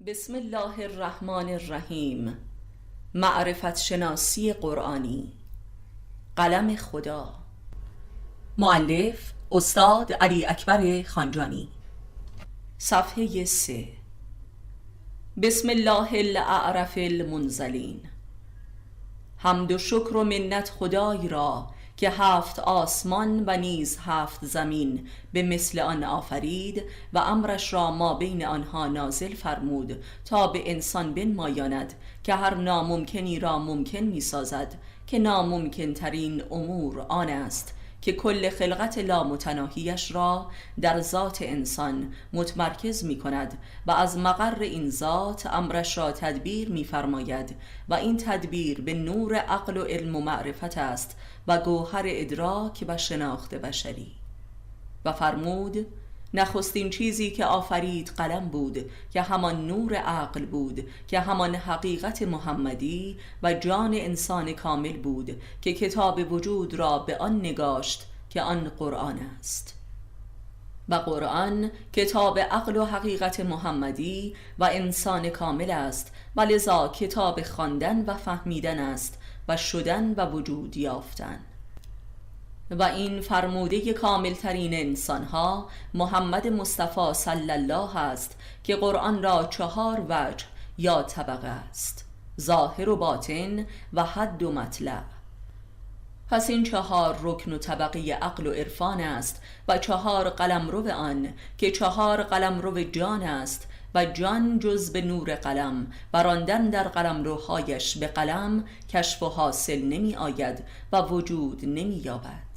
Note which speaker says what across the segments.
Speaker 1: بسم الله الرحمن الرحیم. معرفت شناسی قرآنی. قلم خدا. مؤلف استاد علی اکبر خانجانی. صفحه 3. بسم الله الاعرف المنزلین. حمد و شکر و منت خدای را که 7 آسمان و نیز 7 زمین به مثل آن آفرید و امرش را ما بین آنها نازل فرمود تا به انسان بنمایاند که هر ناممکنی را ممکن می سازد که ناممکن ترین امور آن است که کل خلقت لامتناهیش را در ذات انسان متمرکز می کند و از مقر این ذات امرش را تدبیر می فرماید و این تدبیر به نور عقل و علم و معرفت است و گوهر ادراک و شناخت بشری. و فرمود نخستین چیزی که آفرید قلم بود که همان نور عقل بود که همان حقیقت محمدی و جان انسان کامل بود که کتاب وجود را به آن نگاشت که آن قرآن است. و قرآن کتاب عقل و حقیقت محمدی و انسان کامل است و لذا کتاب خواندن و فهمیدن است و شدن و وجود یافتن. و این فرموده کامل ترین انسانها محمد مصطفی صلی الله است که قرآن را 4 وجه یا طبقه است: ظاهر و باطن و حد و مطلع. پس این 4 رکن و طبقه عقل و عرفان است و 4 قلمرو آن که 4 قلمرو جان است و جان جز به نور قلم و راندن در قلمروهایش به قلم کشف و حاصل نمی آید و وجود نمی یابد.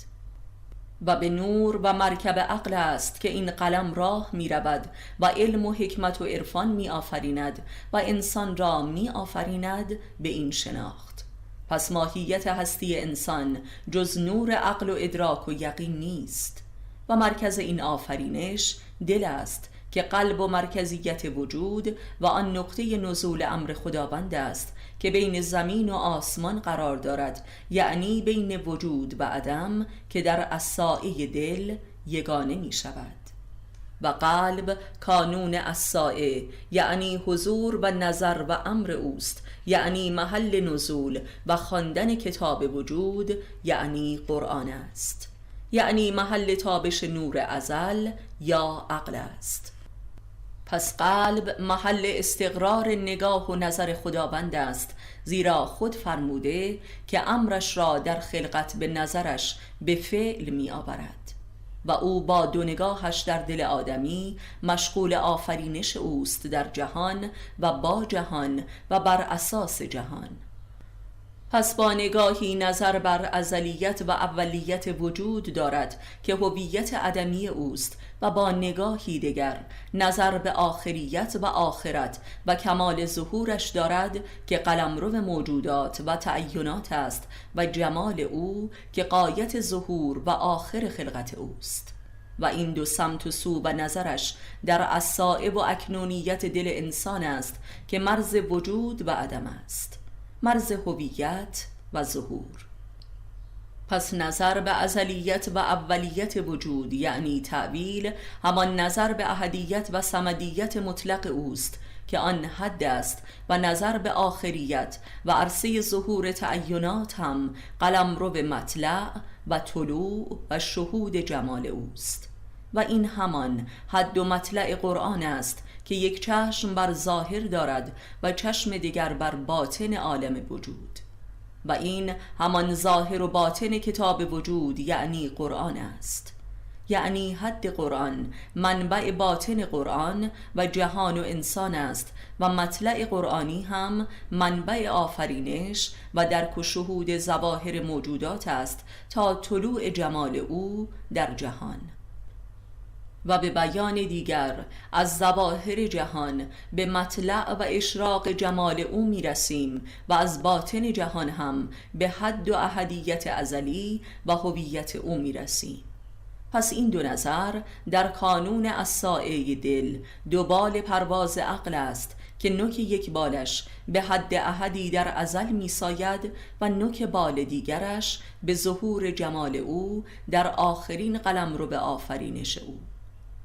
Speaker 1: و به نور و مرکب عقل است که این قلم راه می رود و علم و حکمت و عرفان می آفریند و انسان را می آفریند به این شناخت. پس ماهیت هستی انسان جز نور عقل و ادراک و یقین نیست و مرکز این آفرینش دل است که قلب و مرکزیت وجود و آن نقطه نزول امر خداوند است که بین زمین و آسمان قرار دارد، یعنی بین وجود و عدم که در اصائه دل یگانه می شود. و قلب کانون اصائه یعنی حضور و نظر و امر اوست، یعنی محل نزول و خواندن کتاب وجود یعنی قرآن است، یعنی محل تابش نور ازل یا عقل است. پس قلب محل استقرار نگاه و نظر خداوند است، زیرا خود فرموده که امرش را در خلقت به نظرش به فعل می آورد و او با 2 نگاهش در دل آدمی مشغول آفرینش اوست در جهان و با جهان و بر اساس جهان. پس با نگاهی نظر بر ازلیت و اولیت وجود دارد که هویت عدمی اوست و با نگاهی دیگر نظر به آخریت و آخرت و کمال ظهورش دارد که قلمرو موجودات و تعینات است و جمال او که غایت ظهور و آخر خلقت اوست. و این 2 سمت و سو و نظرش در اصائب و اکنونیت دل انسان است که مرز وجود و عدم است، مرز هویت و ظهور. پس نظر به ازلیت و اولیت وجود یعنی تأویل همان نظر به احدیت و صمدیت مطلق اوست که آن حد است و نظر به آخریت و عرصه ظهور تعینات هم قلمرو به مطلع و طلوع و شهود جمال اوست. و این همان حد و مطلع قرآن است که یک چشم بر ظاهر دارد و چشم دیگر بر باطن عالم وجود. و این همان ظاهر و باطن کتاب وجود یعنی قرآن است، یعنی حد قرآن منبع باطن قرآن و جهان و انسان است و مطلع قرآنی هم منبع آفرینش و درک و شهود ظواهر موجودات است تا طلوع جمال او در جهان. و به بیان دیگر از ظواهر جهان به مطلع و اشراق جمال او می رسیم و از باطن جهان هم به حد و احدیت ازلی و هویت او می رسیم. پس این 2 نظر در کانون اصائه دل 2 بال پرواز عقل است که نوک یک بالش به حد احدی در ازل می ساید و نوک بال دیگرش به ظهور جمال او در آخرین قلمرو به آفرینش او.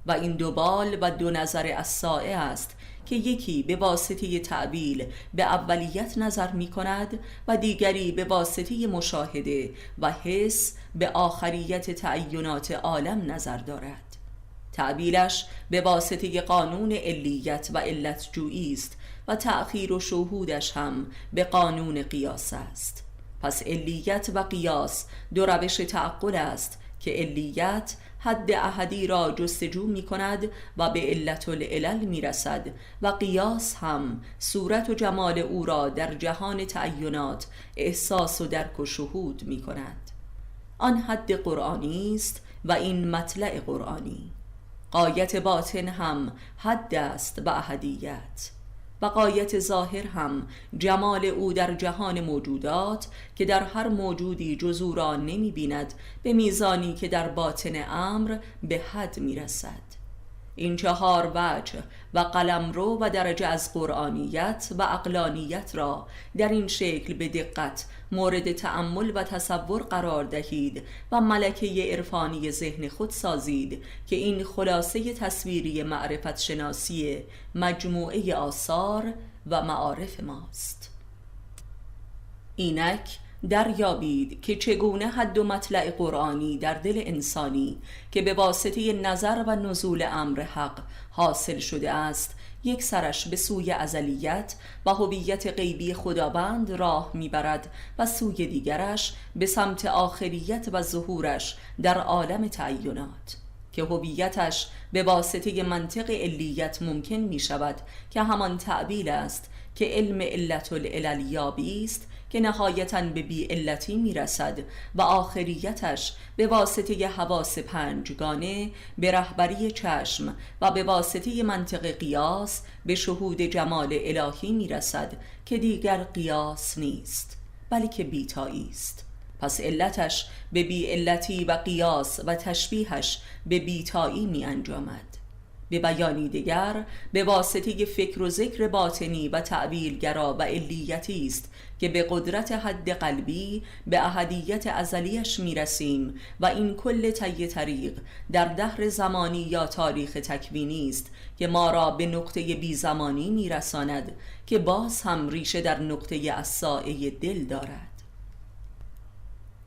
Speaker 1: و این 2 بال و 2 نظر اصائه است که یکی به واسطه تعبیل به اولیت نظر می کند و دیگری به واسطه مشاهده و حس به آخریت تعینات عالم نظر دارد. تعبیلش به واسطه قانون علیت و علت جویی است و تأخیر و شهودش هم به قانون قیاس است. پس علیت و قیاس دو روش تعقل است که علیت حد احدی را جستجو می کند و به علت العلل می رسد و قیاس هم صورت و جمال او را در جهان تعینات احساس و درک و شهود می کند. آن حد قرآنی است و این مطلع قرآنی. غایت باطن هم حد است و احدیت و غایت ظاهر هم جمال او در جهان موجودات که در هر موجودی جز او را نمی بیند به میزانی که در باطن امر به حد می رسد. این چهار وجه و قلمرو و درجه از قرآنیت و عقلانیت را در این شکل به دقت مورد تأمل و تصور قرار دهید و ملکه عرفانی ذهن خود سازید که این خلاصه تصویری معرفت شناسی مجموعه آثار و معارف ماست. اینک دریابید که چگونه حد و مطلع قرآنی در دل انسانی که به واسطه نظر و نزول امر حق حاصل شده است یک سرش به سوی ازلیت و هویت غیبی خداوند راه میبرد و سوی دیگرش به سمت آخریت و ظهورش در عالم تعینات که هویتش به واسطه منطق علیت ممکن می شود که همان تعبیل است که علم علت العلل یابی است که نهایتاً به بی علتی می رسد و آخریتش به واسطه حواس پنجگانه به رهبری چشم و به واسطه منطق قیاس به شهود جمال الهی می رسد که دیگر قیاس نیست بلکه بیتایی است. پس علتش به بی علتی و قیاس و تشبیهش به بیتایی می انجامد. به بیانی دیگر به واسطه فکر و ذکر باطنی و تعبیلگرا و علیتی است که به قدرت حد قلبی به احدیت ازلیش می رسیم و این کل طی طریق در دهر زمانی یا تاریخ تکوینی است که ما را به نقطه بی زمانی می رساند که باز هم ریشه در نقطه الساعه دل دارد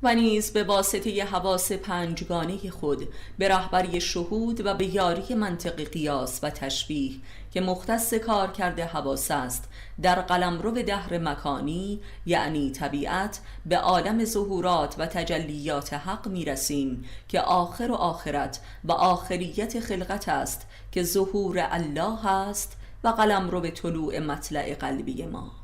Speaker 1: و نیز به واسطه حواس پنجگانه خود به رهبری شهود و به یاری منطق قیاس و تشبیه که مختص کار کرده حواس است در قلمرو دهر مکانی یعنی طبیعت به عالم ظهورات و تجلیات حق می رسیم که آخر و آخرت و آخریت خلقت است که ظهور الله است و قلمرو به طلوع مطلع قلبی ما.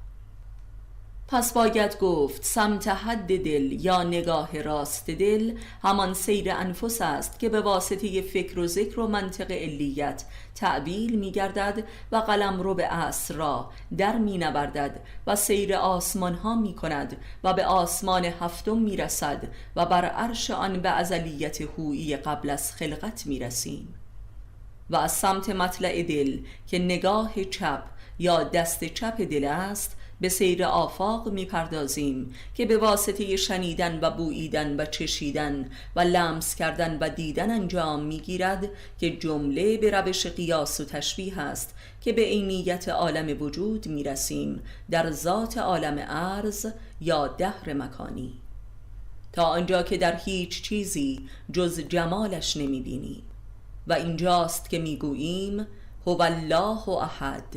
Speaker 1: پس باید گفت سمت حد دل یا نگاه راست دل همان سیر انفس است که به واسطه فکر و ذکر و منطق علیت تعبیل می گردد و قلمرو به اصل را در می نوردد و سیر آسمان ها می کند و به آسمان هفتم می رسد و بر عرش آن به ازلیت هویی قبل از خلقت می رسیم. و از سمت مطلع دل که نگاه چپ یا دست چپ دل است به سیر آفاق می پردازیم که به واسطه شنیدن و بوییدن و چشیدن و لمس کردن و دیدن انجام می گیرد که جمله به روش قیاس و تشبیه است که به عینیت عالم وجود می رسیم در ذات عالم ارض یا دهر مکانی تا آنجا که در هیچ چیزی جز جمالش نمی بینیم و اینجاست که می گوییم هو الله احد،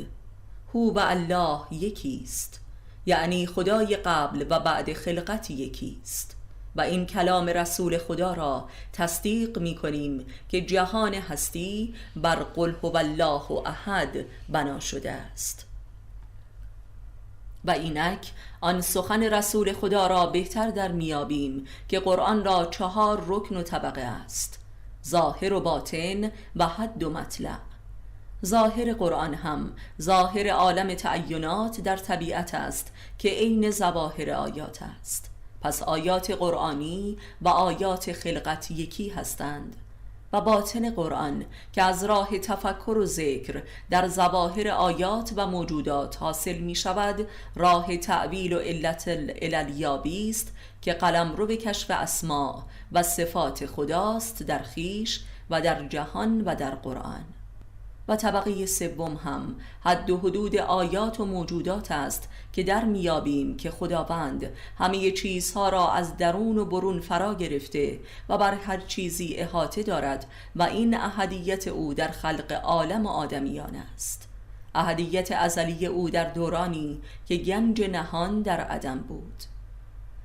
Speaker 1: هو و الله یکیست، یعنی خدای قبل و بعد خلقت یکیست و این کلام رسول خدا را تصدیق می کنیم که جهان هستی بر قل هو الله احد بنا شده است. و اینک آن سخن رسول خدا را بهتر در میابیم که قرآن را 4 رکن و طبقه است: ظاهر و باطن و حد و مطلع. ظاهر قرآن هم ظاهر عالم تعینات در طبیعت است که عین ظواهر آیات است. پس آیات قرآنی و آیات خلقت یکی هستند و باطن قرآن که از راه تفکر و ذکر در ظواهر آیات و موجودات حاصل می شود راه تعویل و علت العلیابی است که قلمرو به کشف اسماء و صفات خداست در خیش و در جهان و در قرآن. و طبقه سوم هم حد و حدود آیات و موجودات است که در میابیم که خداوند همه چیزها را از درون و برون فرا گرفته و بر هر چیزی احاطه دارد و این احدیت او در خلق عالم و آدمیان است. احدیت ازلی او در دورانی که گنج نهان در عدم بود.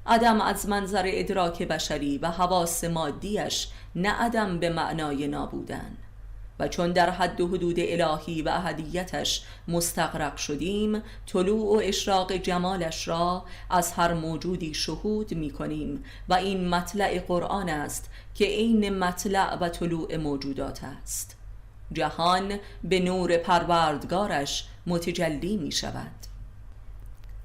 Speaker 1: عدم از منظر ادراک بشری و حواس مادیش نه عدم به معنای نابودن، و چون در حد و حدود الهی و احدیتش مستغرق شدیم، طلوع و اشراق جمالش را از هر موجودی شهود می کنیم و این مطلع قرآن است که عین مطلع و طلوع موجودات است. جهان به نور پروردگارش متجلی می شود.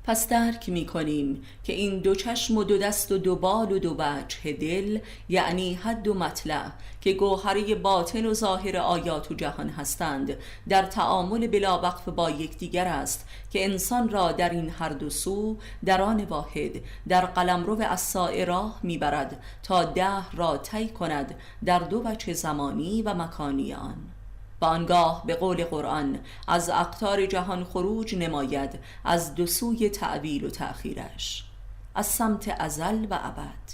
Speaker 1: پس درک می کنیم که این دو چشم و دو دست و دو بال و دو وجه دل، یعنی حد و مطلع که گوهره باطن و ظاهر آیات و جهان هستند، در تعامل بلا وقف با یکدیگر است که انسان را در این هر دو سو در آن واحد در قلمرو عصای راه میبرد تا دهر را طی کند در دو وجه زمانی و مکانی آن. و آنگاه به قول قرآن از اقطار جهان خروج نماید از دو سوی تعبیل و تأخیرش، از سمت ازل و ابد،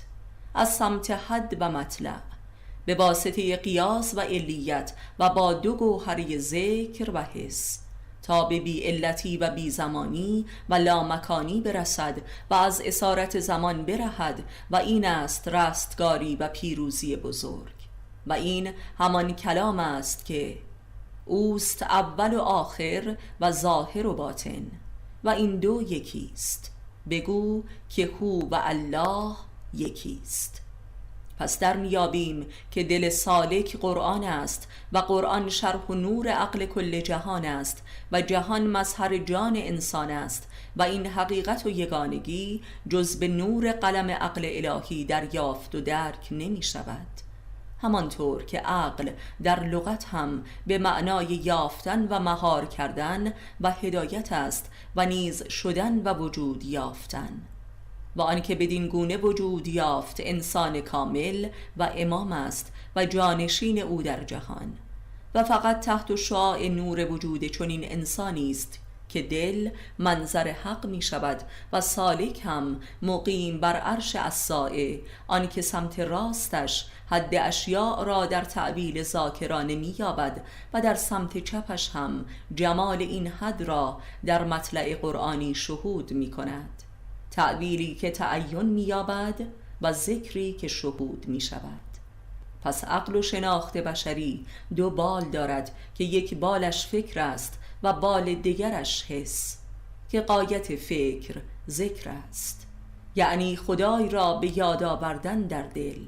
Speaker 1: از سمت حد و مطلع، به واسطه قیاس و علیت و با دو گوهره ذکر و حس، تا به بی علتی و بی زمانی و لامکانی برسد و از اسارت زمان برهد، و این است رستگاری و پیروزی بزرگ. و این همان کلام است که اوست اول و آخر و ظاهر و باطن و این دو یکیست، بگو که هو و الله یکیست. پس در میابیم که دل سالک قرآن است و قرآن شرح و نور عقل کل جهان است و جهان مظهر جان انسان است و این حقیقت و یگانگی جز به نور قلم عقل الهی دریافت و درک نمی شود. همانطور که عقل در لغت هم به معنای یافتن و مهار کردن و هدایت است و نیز شدن و وجود یافتن، و آنکه بدین گونه وجود یافت انسان کامل و امام است و جانشین او در جهان، و فقط تحت شعاع نور وجود چنین انسانی است که دل منظر حق می شود و سالک هم مقیم بر عرش عصای، آن که سمت راستش حد اشیاء را در تعبیل ذاکرانه می یابد و در سمت چپش هم جمال این حد را در مطلع قرآنی شهود می کند، تعبیری که تعین می یابد و ذکری که شهود می شود. پس عقل و شناخت بشری دو بال دارد که یک بالش فکر است و بال دیگرش حس، که غایت فکر ذکر است، یعنی خدای را به یاد آوردن در دل،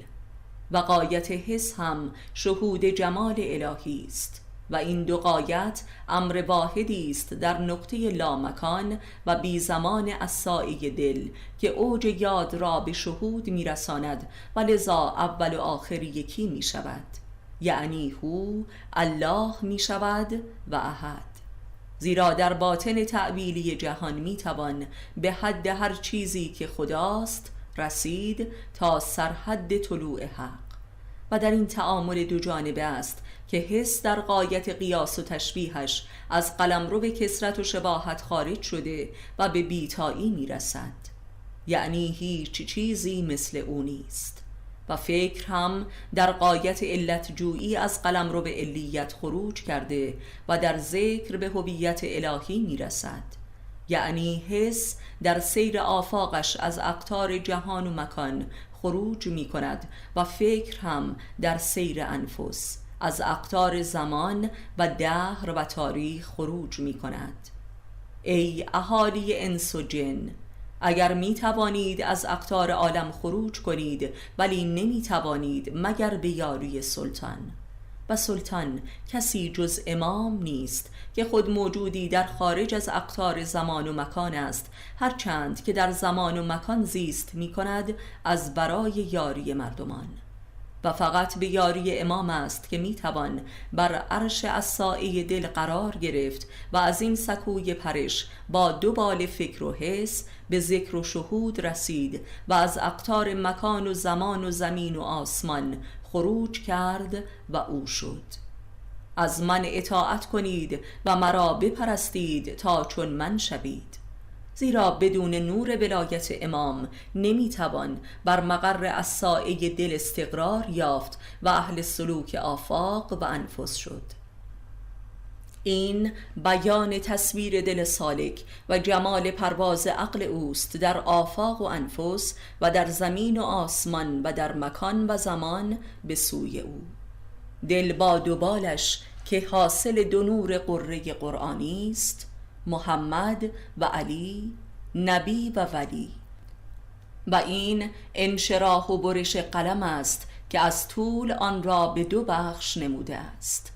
Speaker 1: و غایت حس هم شهود جمال الهی است، و این دو غایت امر واحدی است در نقطه لامکان و بی زمان عصای دل که اوج یاد را به شهود میرساند و لذا اول و آخر یکی می شود، یعنی هو الله می شود و احد. زیرا در باطن تعبیلی جهان می توان به حد هر چیزی که خداست رسید تا سرحد طلوع حق، و در این تعامل دو جانبه است که حس در غایت قیاس و تشبیهش از قلمرو به کثرت و شباهت خارج شده و به بیتایی می رسد، یعنی هیچ چیزی مثل او نیست، و فکر هم در غایت علت جویی از قلمرو به علیت خروج کرده و در ذکر به هویت الهی می رسد، یعنی حس در سیر آفاقش از اقطار جهان و مکان خروج می کند و فکر هم در سیر انفس از اقطار زمان و دهر و تاریخ خروج می کند. ای اهالی انس و جن، اگر می توانید از اقطار عالم خروج کنید، ولی نمی توانید مگر به یاری سلطان، و سلطان کسی جز امام نیست که خود موجودی در خارج از اقطار زمان و مکان است، هرچند که در زمان و مکان زیست می کند از برای یاری مردمان، و فقط به یاری امام است که می توان بر عرش عصای دل قرار گرفت و از این سکوی پرش با دو بال فکر و حس به ذکر و شهود رسید و از اقطار مکان و زمان و زمین و آسمان خروج کرد و او شد. از من اطاعت کنید و مرا بپرستید تا چون من شوید. زیرا بدون نور ولایت امام نمیتوان بر مقر الساعه دل استقرار یافت و اهل سلوک آفاق و انفس شد. این بیان تصویر دل سالک و جمال پرواز عقل اوست در آفاق و انفس و در زمین و آسمان و در مکان و زمان به سوی او. دل با دو بالش که حاصل دو نور قره قرآنی است، محمد و علی، نبی و ولی. و این انشراح و برش قلم است که از طول آن را به دو بخش نموده است.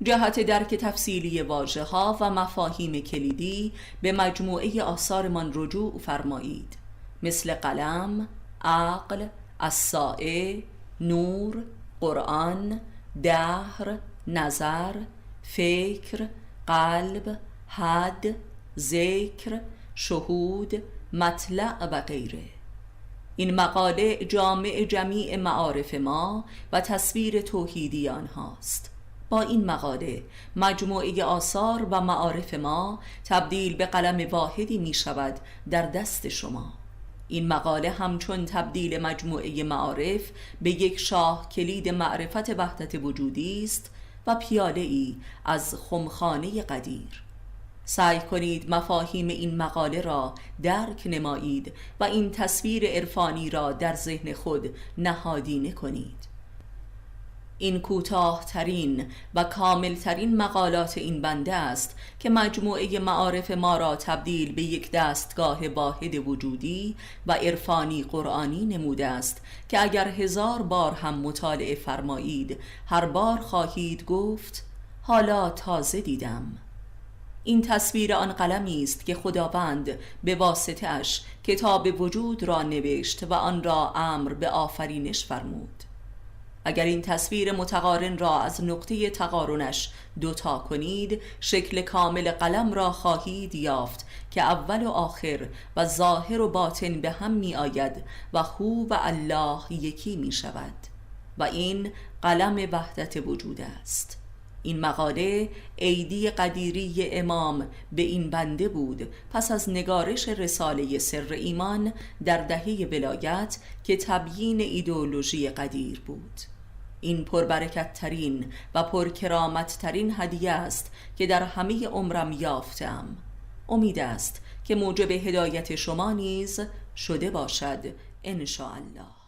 Speaker 1: جهت درک تفصیلی واژه ها و مفاهیم کلیدی به مجموعه آثارمان رجوع فرمایید، مثل قلم، عقل، الساعه، نور، قرآن، دهر، نظر، فکر، قلب، حد، ذکر، شهود، مطلع و غیره. این مقاله جامع جمیع معارف ما و تصویر توحیدی آنهاست. با این مقاله مجموعه آثار و معارف ما تبدیل به قلم واحدی می شود در دست شما. این مقاله همچون تبدیل مجموعه معارف به یک شاه کلید معرفت وحدت وجودی است و پیاله ای از خمخانه قدیر. سعی کنید مفاهیم این مقاله را درک نمایید و این تصویر عرفانی را در ذهن خود نهادینه کنید. این کوتاه ترین و کامل ترین مقالات این بنده است که مجموعه معارف ما را تبدیل به یک دستگاه واحد وجودی و عرفانی قرآنی نموده است که اگر 1000 بار هم مطالعه فرمایید هر بار خواهید گفت حالا تازه دیدم. این تصویر آن قلمی است که خداوند به واسطه اش کتاب وجود را نوشت و آن را امر به آفرینش فرمود. اگر این تصویر متقارن را از نقطه تقارنش دوتا کنید، شکل کامل قلم را خواهید یافت که اول و آخر و ظاهر و باطن به هم می آید و هو و الله یکی می شود و این قلم وحدت وجود است. این مقاله عیدی قدیری امام به این بنده بود پس از نگارش رساله سر ایمان در دهه ولایت که تبیین ایدئولوژی قدیر بود. این پربرکت ترین و پرکرامت ترین هدیه است که در همه عمرم یافتم. امید است که موجب هدایت شما نیز شده باشد ان شاء الله.